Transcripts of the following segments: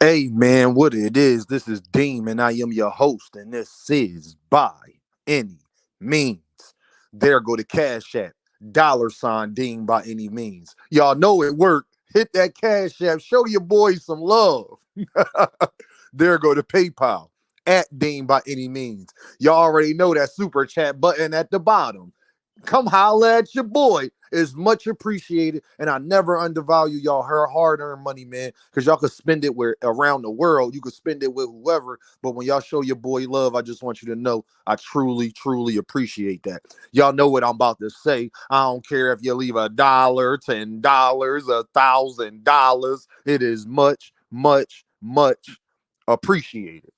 Hey man, what it is? This is Deem, and I am your host, and this is By Any Means. There go the Cash App, $ Deem by any means. Y'all know it worked. Hit that Cash App, show your boys some love. There go the PayPal at Deem by any means. Y'all already know that super chat button at the bottom. Come holla at your boy. Is much appreciated, and I never undervalue y'all her hard-earned money, man, because y'all could spend it where around the world. You could spend it with whoever, but when y'all show your boy love, I just want you to know I truly, truly appreciate that. Y'all know what I'm about to say. I don't care if you leave $1, $10, $1,000. It is much, much, much appreciated.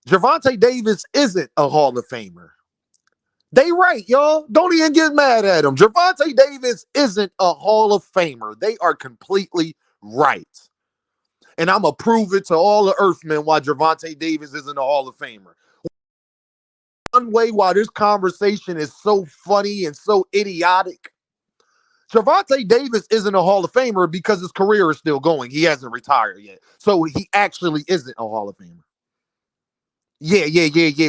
Gervonta Davis isn't a Hall of Famer. They right, y'all. Don't even get mad at him. Gervonta Davis isn't a Hall of Famer. They are completely right. And I'm going to prove it to all the Earthmen why Gervonta Davis isn't a Hall of Famer. One way why this conversation is so funny and so idiotic. Gervonta Davis isn't a Hall of Famer because his career is still going. He hasn't retired yet. So he actually isn't a Hall of Famer. Yeah.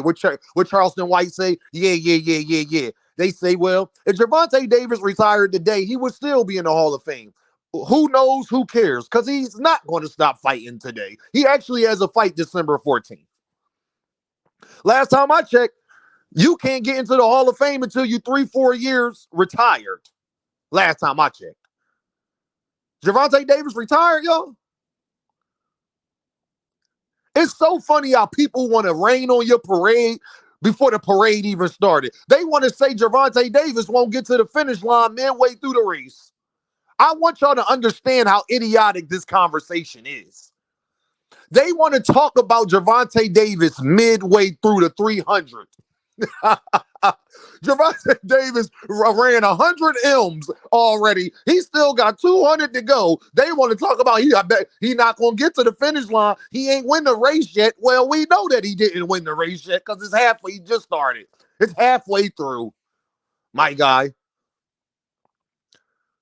What Charleston White say? Yeah. They say, well, if Gervonta Davis retired today, he would still be in the Hall of Fame. Who knows? Who cares? Because he's not going to stop fighting today. He actually has a fight December 14th. Last time I checked, you can't get into the Hall of Fame until you 3-4 years retired. Last time I checked. Gervonta Davis retired, y'all? It's so funny how people want to rain on your parade before the parade even started. They want to say Gervonta Davis won't get to the finish line midway through the race. I want y'all to understand how idiotic this conversation is. They want to talk about Gervonta Davis midway through the 300. Gervonta Davis ran 100 M's already. He still got 200 to go. They want to talk about I bet he not going to get to the finish line. He ain't win the race yet. Well, we know that he didn't win the race yet because it's halfway. He just started. It's halfway through, my guy.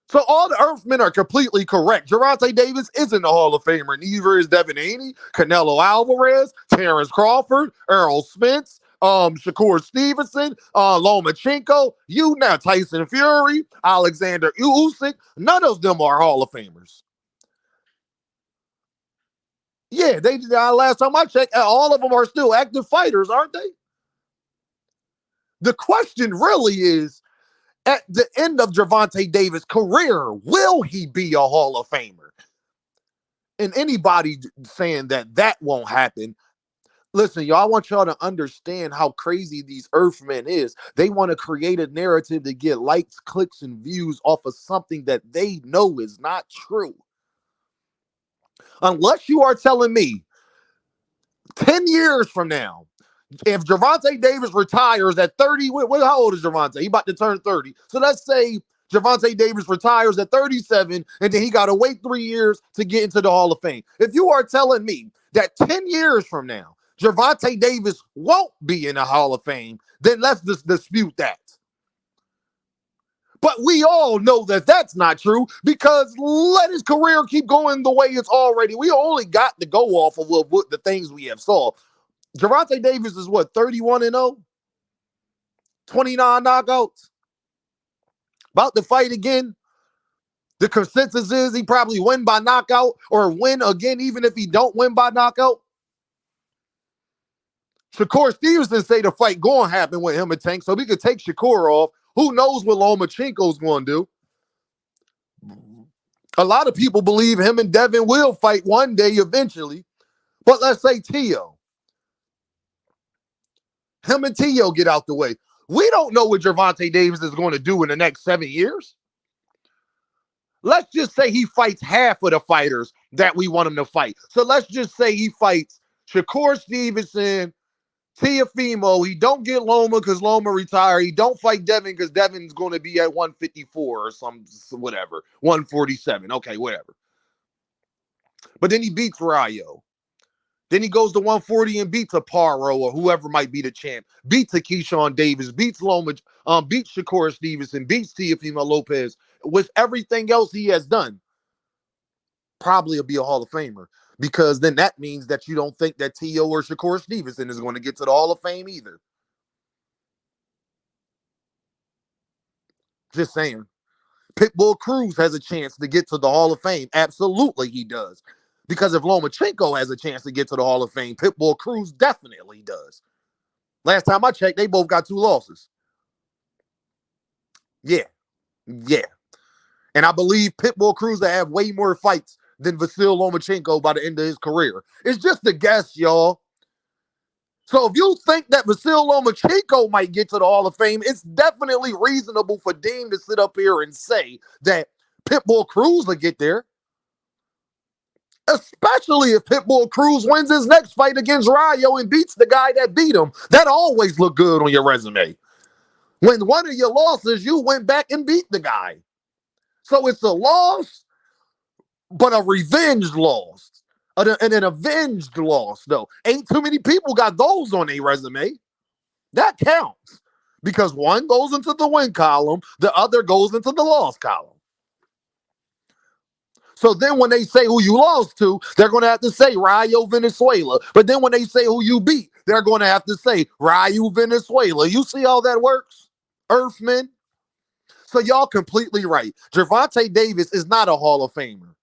So all the Earthmen are completely correct. Gervonta Davis isn't a Hall of Famer. Neither is Devinhaney, Caneloalvarez, Terrence Crawford, Errol Spence, Shakurstevenson, Lomachenko, Tyson Fury, Alexander Usyk. None of them are Hall of Famers. Yeah, they last time I checked, all of them are still active fighters, aren't they? The question really is, at the end of Gervonta Davis' career, will he be a Hall of Famer? And anybody saying that won't happen, listen, y'all, I want y'all to understand how crazy these Earthmen is. They want to create a narrative to get likes, clicks, and views off of something that they know is not true. Unless you are telling me 10 years from now, if Gervonta Davis retires at 30, how old is Gervonta? He about to turn 30. So let's say Gervonta Davis retires at 37, and then he got to wait 3 years to get into the Hall of Fame. If you are telling me that 10 years from now, Gervonta Davis won't be in the Hall of Fame, then let's just dispute that. But we all know that that's not true because let his career keep going the way it's already. We only got to go off of what the things we have saw. Gervonta Davis is what, 31-0? 29 knockouts? About to fight again. The consensus is he probably win by knockout or win again even if he don't win by knockout. Shakur Stevenson say the fight going to happen with him and Tank, so we could take Shakur off. Who knows what Lomachenko's going to do? A lot of people believe him and Devin will fight one day eventually. But let's say Tio. Him and Tio get out the way. We don't know what Gervonta Davis is going to do in the next 7 years. Let's just say he fights half of the fighters that we want him to fight. So let's just say he fights Shakur Stevenson, Teofimo. He don't get Loma because Loma retired. He don't fight Devin because Devin's going to be at 154 or some whatever, 147. Okay, whatever. But then he beats Rayo. Then he goes to 140 and beats a Paro or whoever might be the champ. Beats a Keyshawn Davis, beats Loma, beats Shakur Stevenson, beats Teofimo Lopez with everything else he has done. probably will be a Hall of Famer, because then that means that you don't think that T.O. or Shakur Stevenson is going to get to the Hall of Fame either. Just saying. Pitbull Cruz has a chance to get to the Hall of Fame. Absolutely he does. Because if Lomachenko has a chance to get to the Hall of Fame, Pitbull Cruz definitely does. Last time I checked, they both got 2 losses. Yeah. And I believe Pitbull Cruz will have way more fights than Vasyl Lomachenko by the end of his career. It's just a guess, y'all. So if you think that Vasyl Lomachenko might get to the Hall of Fame, it's definitely reasonable for Dean to sit up here and say that Pitbull Cruz will get there. Especially if Pitbull Cruz wins his next fight against Rayo and beats the guy that beat him. That always look good on your resume. When one of your losses, you went back and beat the guy. So it's a loss, but a revenge loss. An avenged loss, though. Ain't too many people got those on their resume. That counts. Because one goes into the win column, the other goes into the loss column. So then when they say who you lost to, they're going to have to say Rayo Venezuela. But then when they say who you beat, they're going to have to say Rayo Venezuela. You see how that works, Earthmen? So y'all completely right. Gervonta Davis is not a Hall of Famer.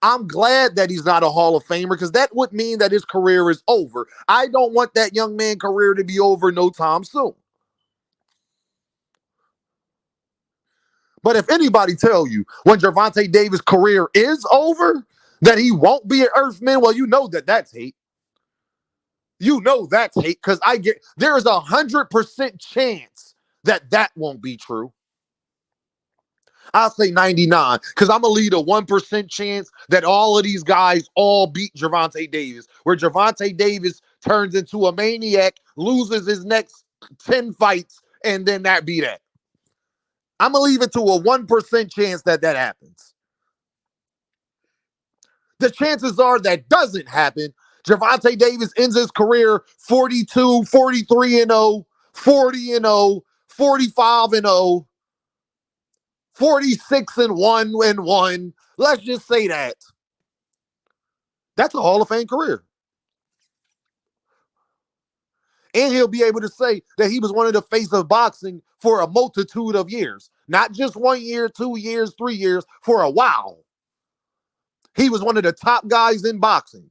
I'm glad that he's not a Hall of Famer, because that would mean that his career is over. I don't want that young man's career to be over no time soon. But if anybody tell you when Gervonta Davis' career is over that he won't be an Earthman, well, you know that that's hate. You know that's hate, because there is 100% chance that that won't be true. I'll say 99, because I'm going to leave a 1% chance that all of these guys all beat Gervonta Davis, where Gervonta Davis turns into a maniac, loses his next 10 fights, and then that be that. I'm going to leave it to a 1% chance that that happens. The chances are that doesn't happen. Gervonta Davis ends his career 42, 43-0, 40-0, 45-0, 46-1. Let's just say that. That's a Hall of Fame career. And he'll be able to say that he was one of the face of boxing for a multitude of years. Not just 1 year, 2 years, 3 years, for a while. He was one of the top guys in boxing.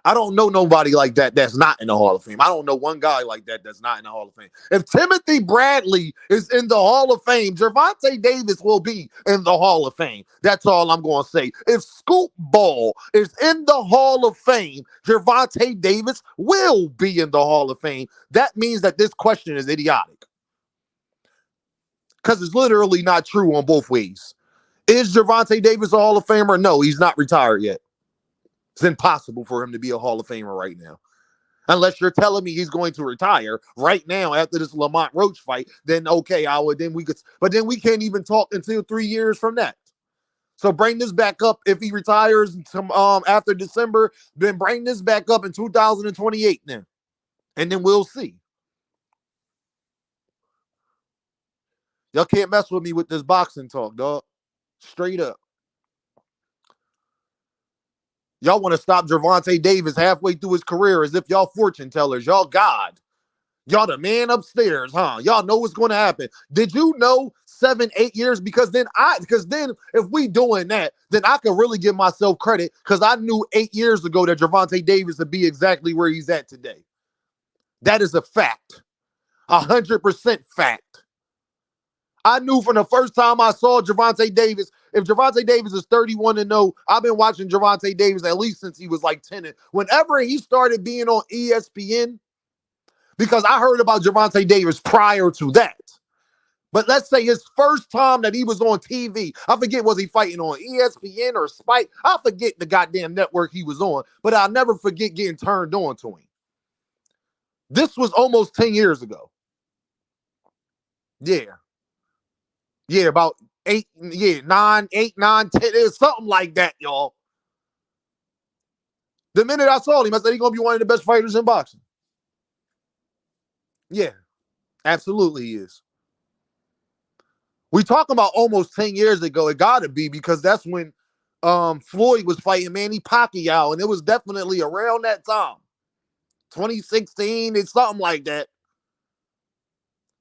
I don't know nobody like that that's not in the Hall of Fame. I don't know one guy like that that's not in the Hall of Fame. If Timothy Bradley is in the Hall of Fame, Gervonta Davis will be in the Hall of Fame. That's all I'm going to say. If Scoop Ball is in the Hall of Fame, Gervonta Davis will be in the Hall of Fame. That means that this question is idiotic, because it's literally not true on both ways. Is Gervonta Davis a Hall of Famer? No, he's not retired yet. It's impossible for him to be a Hall of Famer right now. Unless you're telling me he's going to retire right now after this Lamont Roach fight, then okay, but then we can't even talk until 3 years from that. So bring this back up if he retires after December, then bring this back up in 2028 then. And then we'll see. Y'all can't mess with me with this boxing talk, dog. Straight up. Y'all want to stop Gervonta Davis halfway through his career as if y'all fortune tellers. Y'all God. Y'all the man upstairs, huh? Y'all know what's going to happen. Did you know 7, 8 years? Because then if we doing that, then I can really give myself credit, because I knew 8 years ago that Gervonta Davis would be exactly where he's at today. That is a fact. 100% fact. I knew from the first time I saw Gervonta Davis, if Gervonta Davis is 31-0, I've been watching Gervonta Davis at least since he was like 10. Whenever he started being on ESPN, because I heard about Gervonta Davis prior to that. But let's say his first time that he was on TV, I forget, was he fighting on ESPN or Spike? I forget the goddamn network he was on, but I'll never forget getting turned on to him. This was almost 10 years ago. Yeah. Yeah, about 8, 9, 10. It was something like that, y'all. The minute I saw him, I said he's going to be one of the best fighters in boxing. Yeah, absolutely he is. We talking about almost 10 years ago. It got to be, because that's when Floyd was fighting Manny Pacquiao, and it was definitely around that time, 2016, it's something like that.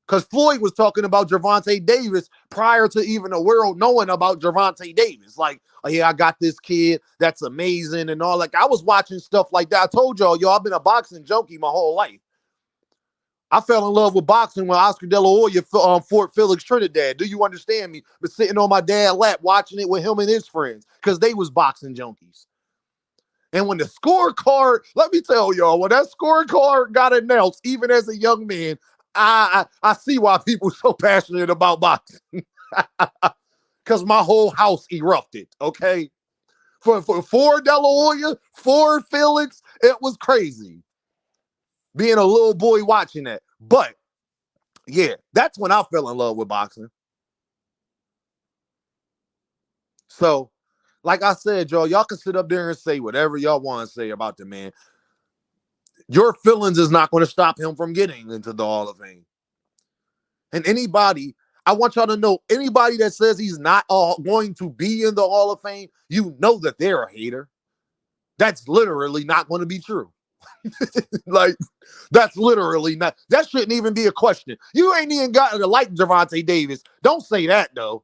Because Floyd was talking about Gervonta Davis prior to even the world knowing about Gervonta Davis. Like, oh, yeah, I got this kid. That's amazing and all. Like, I was watching stuff like that. I told y'all, I've been a boxing junkie my whole life. I fell in love with boxing when Oscar De La Hoya fought Felix Trinidad. Do you understand me? But sitting on my dad's lap watching it with him and his friends because they was boxing junkies. And when the scorecard, let me tell y'all, when that scorecard got announced, even as a young man, I see why people are so passionate about boxing. Because my whole house erupted, okay? For De La Hoya, for Felix, it was crazy. Being a little boy watching that. But, yeah, that's when I fell in love with boxing. So, like I said, y'all can sit up there and say whatever y'all want to say about the man. Your feelings is not going to stop him from getting into the Hall of Fame. And anybody, I want y'all to know, anybody that says he's not going to be in the Hall of Fame, you know that they're a hater. That's literally not going to be true. Like, that's literally not, that shouldn't even be a question. You ain't even got to like Gervonta Davis. Don't say that, though.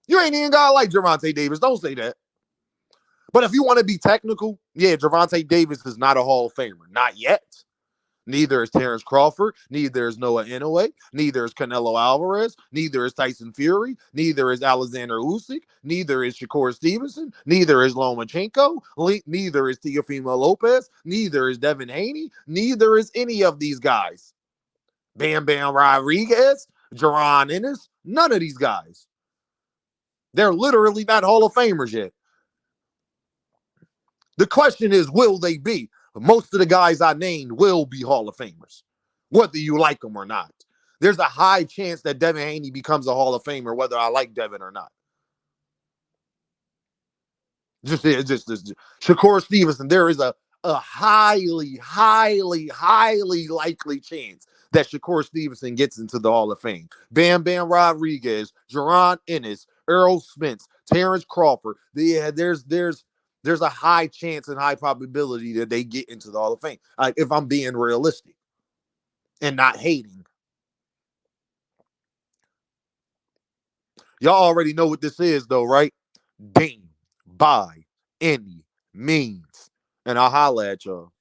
You ain't even got to like Gervonta Davis. Don't say that. But if you want to be technical, yeah, Gervonta Davis is not a Hall of Famer. Not yet. Neither is Terrence Crawford. Neither is Noah Inoue. Neither is Canelo Alvarez. Neither is Tyson Fury. Neither is Alexander Usyk. Neither is Shakur Stevenson. Neither is Lomachenko. Neither is Teofimo Lopez. Neither is Devin Haney. Neither is any of these guys. Bam Bam Rodriguez, Jaron Ennis. None of these guys. They're literally not Hall of Famers yet. The question is, will they be? Most of the guys I named will be Hall of Famers, whether you like them or not. There's a high chance that Devin Haney becomes a Hall of Famer, whether I like Devin or not. Just Shakur Stevenson, there is a highly, highly, highly likely chance that Shakur Stevenson gets into the Hall of Fame. Bam Bam Rodriguez, Jaron Ennis, Earl Spence, Terrence Crawford. Yeah, there's a high chance and high probability that they get into the Hall of Fame. If I'm being realistic and not hating. Y'all already know what this is, though, right? Deem by any means. And I'll holla at y'all.